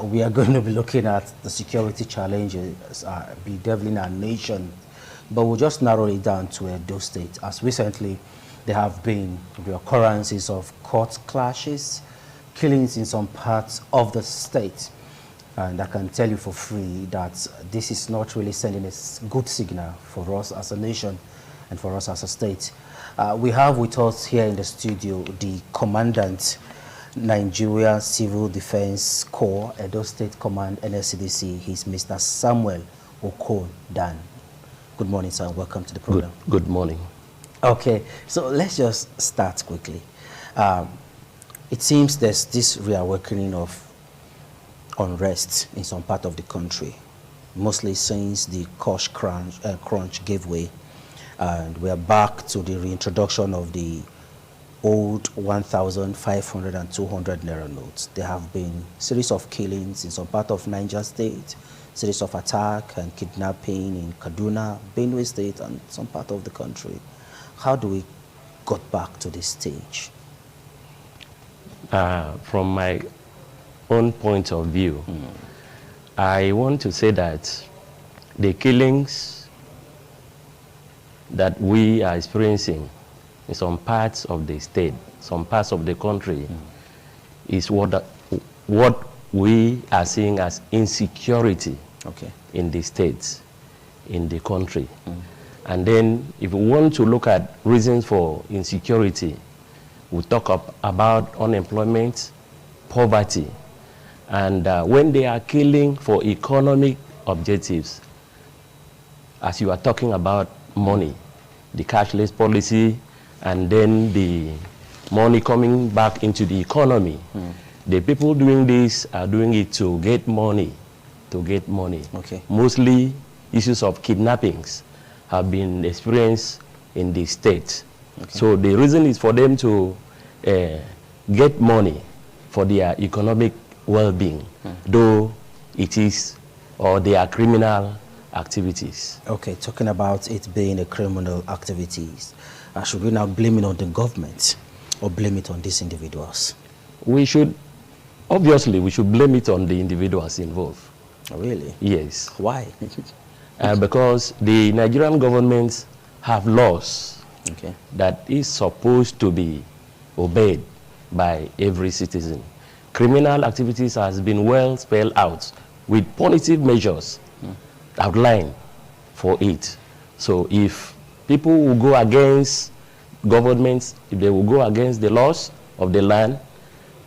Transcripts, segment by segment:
We are going to be looking at the security challenges bedeviling our nation, but we'll just narrow it down to Edo State, as recently there have been the occurrences of court clashes, killings in some parts of the state. And I can tell you for free that this is not really sending a good signal for us as a nation and for us as a state. We have with us here in the studio the Commandant, Nigeria Civil Defense Corps, Edo State Command, NSCDC. He's Mr. Samuel Okodan. Good morning, sir. Welcome to the program. Good morning. Okay, so let's just start quickly. It seems there's this reawakening of unrest in some part of the country, mostly since the cash crunch gave way, and we are back to the reintroduction of the old 1,500 and 200 naira notes. There have been series of killings in some part of Niger State, series of attack and kidnapping in Kaduna, Benue State, and some part of the country. How do we got back to this stage? From my own point of view, I want to say that the killings that we are experiencing in some parts of the state, some parts of the country, is what we are seeing as insecurity in the states, in the country. And then if we want to look at reasons for insecurity, we talk about unemployment, poverty, and when they are killing for economic objectives, as you are talking about money, the cashless policy, and then the money coming back into the economy. The people doing this are doing it to get money, Mostly issues of kidnappings have been experienced in the state. So the reason is for them to get money for their economic well-being, though it is, or they are criminal activities. Okay, talking about it being a criminal activities, should we now blame it on the government or blame it on these individuals? Obviously, we should blame it on the individuals involved. Oh, really? Yes. Why? Because the Nigerian government have laws that is supposed to be obeyed by every citizen. Criminal activities has been well spelled out with punitive measures outlined for it. So if people will go against governments, if they will go against the laws of the land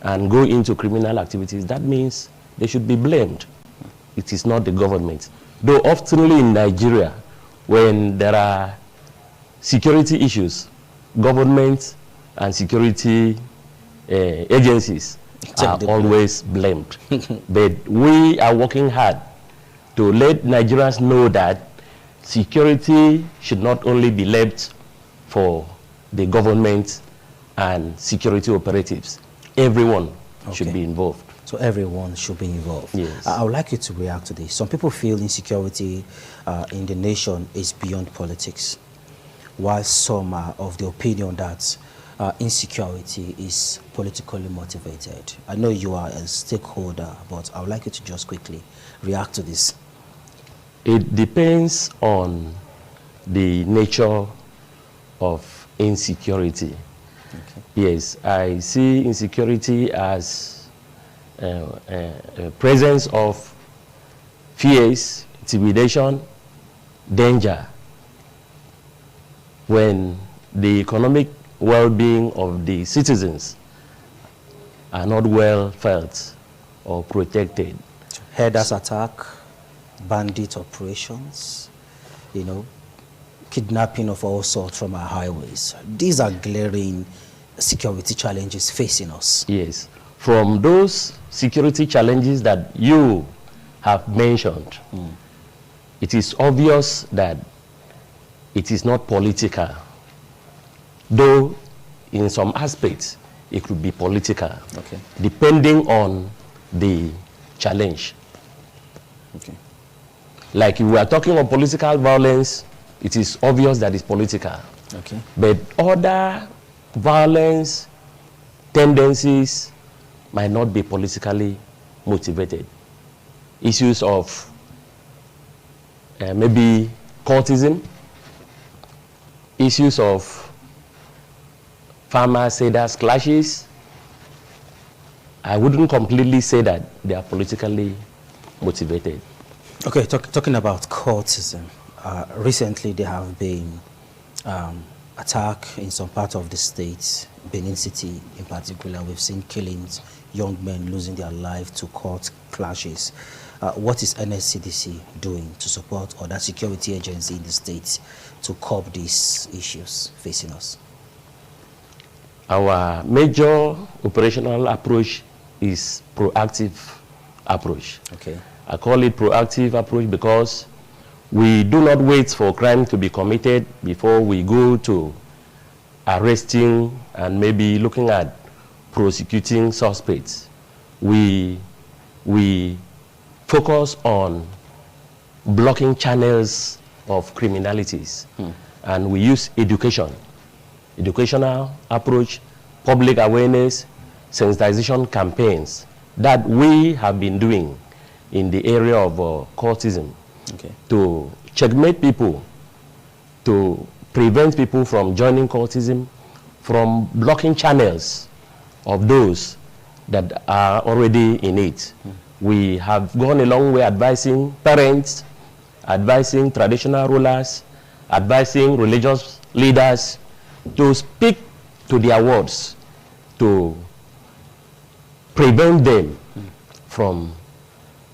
and go into criminal activities, that means they should be blamed. It is not the government. Though oftenly in Nigeria, when there are security issues, government and security agencies are always blamed. But we are working hard to let Nigerians know that security should not only be left for the government and security operatives. Everyone should be involved. So everyone should be involved. Yes. I would like you to react to this. Some people feel insecurity in the nation is beyond politics, while some are of the opinion that insecurity is politically motivated. I know you are a stakeholder, but I would like you to just quickly react to this. It depends on the nature of insecurity. Yes, I see insecurity as a presence of fears, intimidation, danger. When the economic well-being of the citizens are not well felt or protected. Herders attack, bandit operations, kidnapping of all sorts from our highways. These are glaring security challenges facing us. Yes. From those security challenges that you have mentioned, it is obvious that it is not political. Though in some aspects it could be political, depending on the challenge. Like if we are talking of political violence, it is obvious that it's political. But other violence tendencies might not be politically motivated. issues of maybe cultism, issues of farmer-seders clashes. I wouldn't completely say that they are politically motivated. Okay, talking about cultism, recently there have been attack in some part of the state, Benin City in particular. We've seen killings, young men losing their life to cult clashes. What is NSCDC doing to support other security agencies in the state to curb these issues facing us? Our major operational approach is proactive approach. Okay. I call it proactive approach because we do not wait for crime to be committed before we go to arresting and maybe looking at prosecuting suspects. We focus on blocking channels of criminalities, and we use educational approach, public awareness, sensitization campaigns that we have been doing in the area of cultism, to checkmate people, to prevent people from joining cultism, from blocking channels of those that are already in it. We have gone a long way advising parents, advising traditional rulers, advising religious leaders to speak to their words, to prevent them from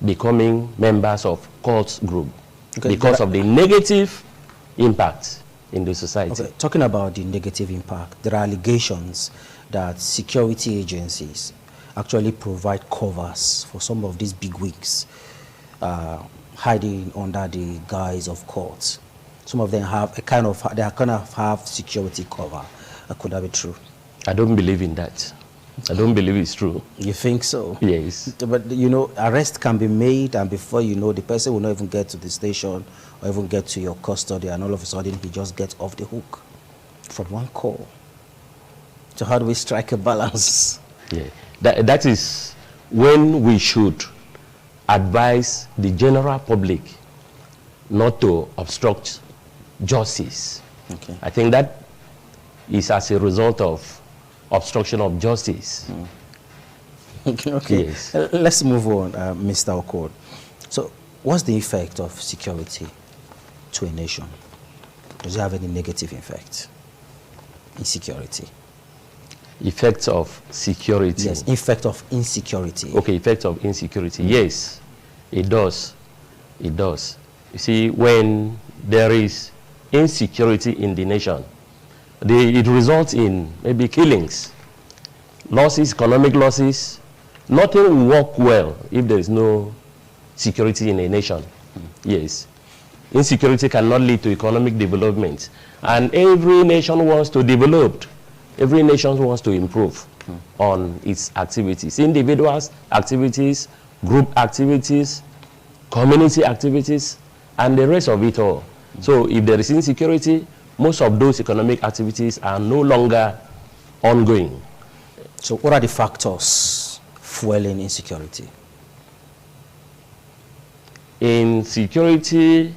becoming members of cult group because of the negative impact in the society. Okay. Talking about the negative impact, there are allegations that security agencies actually provide covers for some of these big wigs hiding under the guise of cults. Some of them have they kind of have security cover. Could that be true? I don't believe in that. I don't believe it's true. You think so? Yes. But you know, arrest can be made, and before you know, the person will not even get to the station or even get to your custody, and all of a sudden he just gets off the hook from one call. So how do we strike a balance? Yeah, that is when we should advise the general public not to obstruct justice. Okay. I think that is as a result of obstruction of justice. Okay. Yes. Let's move on, Mr. Okod. So, what's the effect of security to a nation? Does it have any negative effect? Insecurity. Effects of security. Yes, effect of insecurity. Okay, effects of insecurity. Yes, it does. It does. You see, when there is insecurity in the nation, it results in maybe killings, losses, economic losses. Nothing will work well if there is no security in a nation. Yes. Insecurity cannot lead to economic development. And every nation wants to develop. Every nation wants to improve on its activities. Individuals' activities, group activities, community activities, and the rest of it all. So if there is insecurity, most of those economic activities are no longer ongoing. So what are the factors fueling insecurity? Insecurity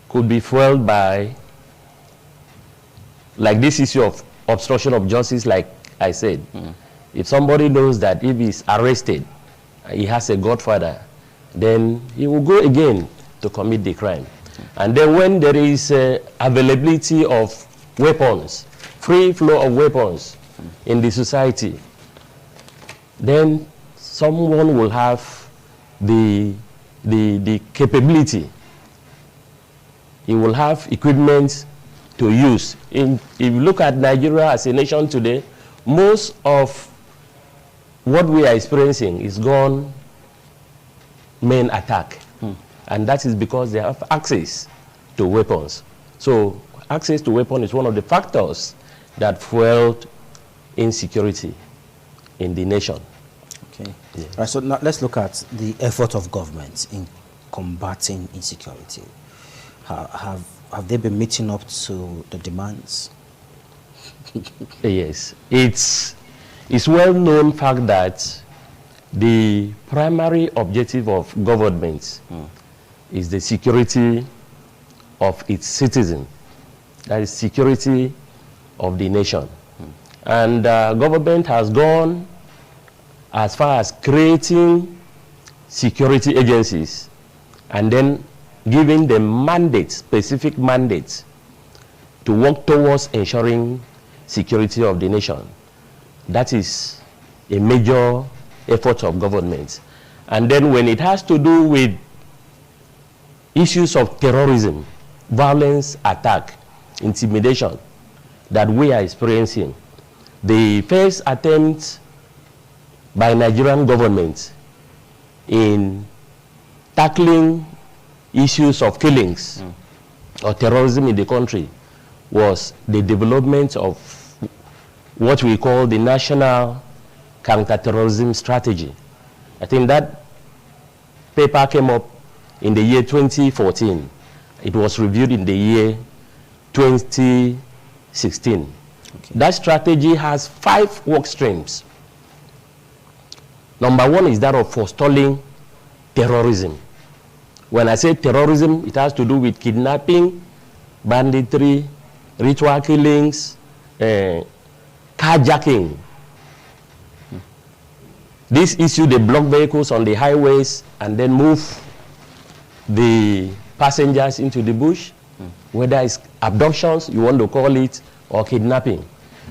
could be fueled by, like this issue of obstruction of justice, like I said. If somebody knows that if he's arrested, he has a godfather, then he will go again to commit the crime. And then when there is availability of weapons, free flow of weapons in the society, then someone will have the capability. He will have equipment to use. If you look at Nigeria as a nation today, most of what we are experiencing is gone main attack. And that is because they have access to weapons. So access to weapons is one of the factors that fueled insecurity in the nation. Okay. Yeah. Right, so now let's look at the effort of government in combating insecurity. Have they been meeting up to the demands? Yes. It's well known fact that The primary objective of government is the security of its citizen. That is security of the nation. And government has gone as far as creating security agencies and then giving them mandates, specific mandates, to work towards ensuring security of the nation. That is a major effort of government. And then when it has to do with issues of terrorism, violence, attack, intimidation that we are experiencing, the first attempt by Nigerian government in tackling issues of killings or terrorism in the country was the development of what we call the National Counterterrorism Strategy. I think that paper came up in the year 2014. It was reviewed in the year 2016. Okay. That strategy has 5 work streams. Number 1 is that of forestalling terrorism. When I say terrorism, it has to do with kidnapping, banditry, ritual killings, carjacking. This issue, they block vehicles on the highways and then move the passengers into the bush, whether it's abductions, you want to call it, or kidnapping.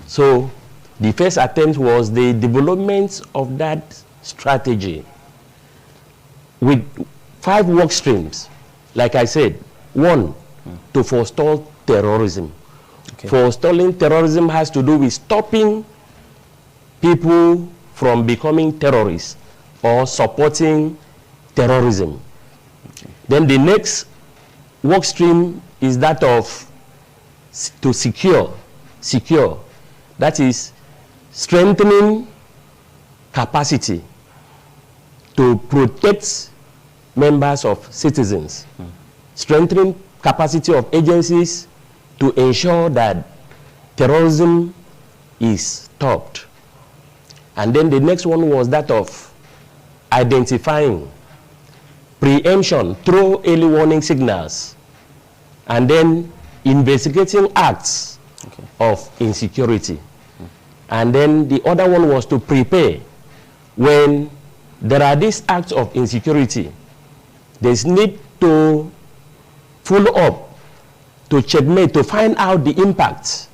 So the first attempt was the development of that strategy with 5 work streams. Like I said, 1, to forestall terrorism. Okay. Forestalling terrorism has to do with stopping people from becoming terrorists or supporting terrorism. Okay. Then the next work stream is that of to secure. That is strengthening capacity to protect members of citizens, strengthening capacity of agencies to ensure that terrorism is stopped. And then the next one was that of identifying, preemption through early warning signals, and then investigating acts of insecurity. And then the other one was to prepare. When there are these acts of insecurity, there's need to follow up, to checkmate, to find out the impact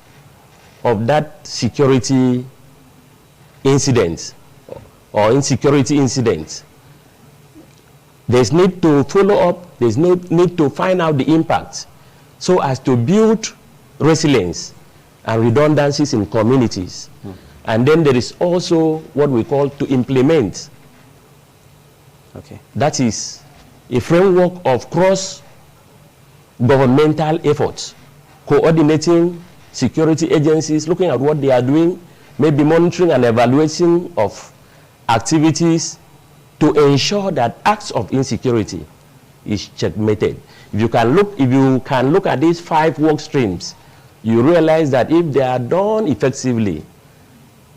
of that security incident or insecurity incident. There's need to follow up, there's need to find out the impact so as to build resilience and redundancies in communities. And then there is also what we call to implement. Okay. That is a framework of cross-governmental efforts, coordinating security agencies, looking at what they are doing, maybe monitoring and evaluating of activities to ensure that acts of insecurity is checkmated. If you can look at these 5 work streams, you realize that if they are done effectively,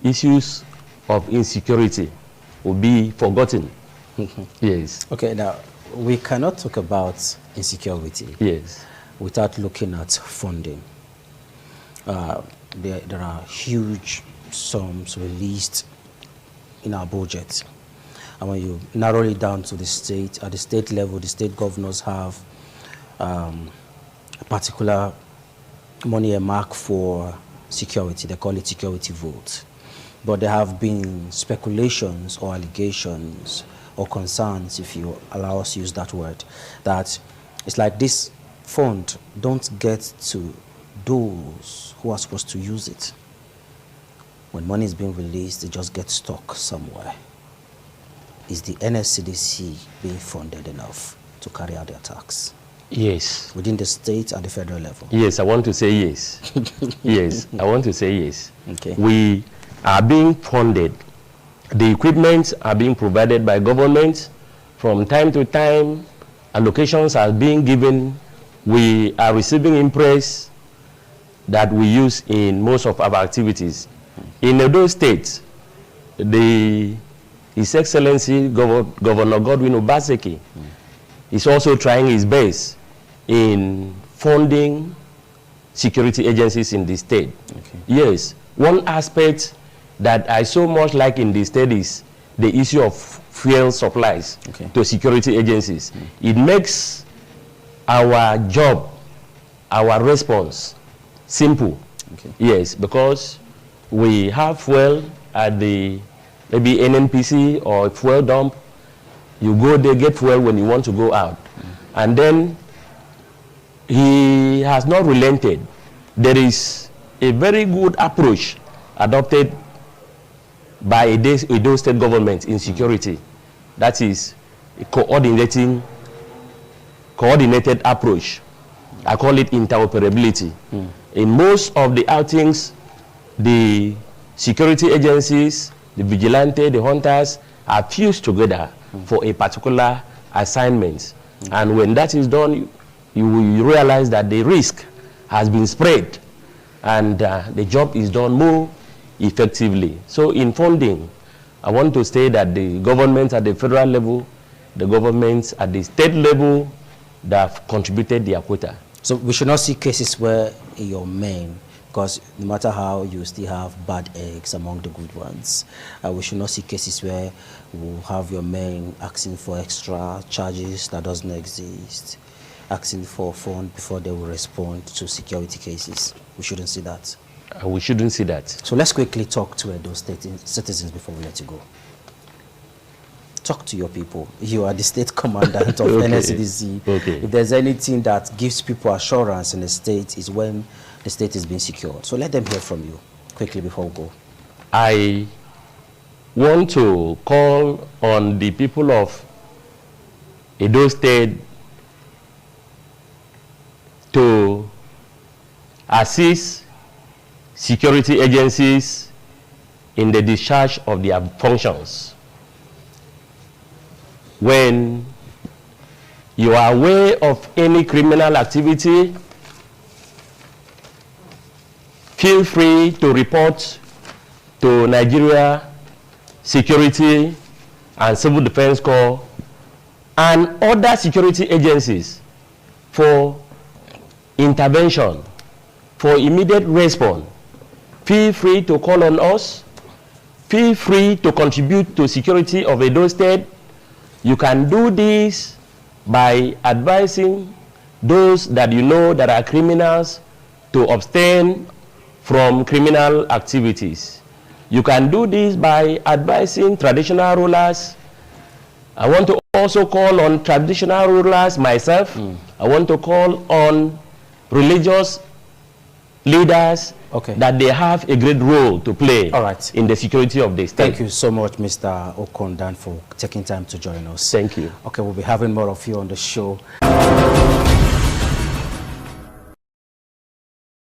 issues of insecurity will be forgotten. Yes. Okay, now we cannot talk about insecurity without looking at funding. There are huge sums released in our budget. And when you narrow it down to the state, at the state level, the state governors have a particular money earmarked for security. They call it security vote. But there have been speculations or allegations or concerns, if you allow us to use that word, that it's like this fund don't get to those who are supposed to use it. When money is being released, it just gets stuck somewhere. Is the NSCDC being funded enough to carry out their tasks? Yes. Within the state and the federal level? Yes, I want to say yes. Yes, I want to say yes. Okay. We are being funded. The equipment are being provided by government. From time to time, allocations are being given. We are receiving impress that we use in most of our activities. In those states, the His Excellency Governor Godwin Obaseki is also trying his best in funding security agencies in the state. Okay. Yes, one aspect that I so much like in the state is the issue of fuel supplies to security agencies. It makes our job, our response simple. Yes, because we have fuel at the maybe NNPC or fuel dump. You go there, get fuel when you want to go out. And then he has not relented. There is a very good approach adopted by Edo State government in security. That is a coordinated approach. I call it interoperability. In most of the outings, the security agencies, the vigilante, the hunters are fused together for a particular assignment. And when that is done, you realize that the risk has been spread and the job is done more effectively. So in funding, I want to say that the governments at the federal level, the governments at the state level, that have contributed their quota. So we should not see cases where your men, because no matter how, you still have bad eggs among the good ones. We should not see cases where we'll have your men asking for extra charges that doesn't exist, asking for a fund before they will respond to security cases. We shouldn't see that. We shouldn't see that. So let's quickly talk to those citizens before we let you go. Talk to your people. You are the state commandant of NSCDC. If there's anything that gives people assurance in the state is when the state is being secured. So let them hear from you quickly before we go. I want to call on the people of Edo State to assist security agencies in the discharge of their functions. When you are aware of any criminal activity, feel free to report to Nigeria Security and Civil Defense Corps and other security agencies for intervention, for immediate response. Feel free to call on us. Feel free to contribute to security of Edo State. You can do this by advising those that you know that are criminals to abstain from criminal activities. You can do this by advising traditional rulers. I want to also call on traditional rulers myself. I want to call on religious leaders that they have a great role to play in the security of the state. Thank you so much, Mr. Okondan, for taking time to join us. Thank you. Okay, we'll be having more of you on the show.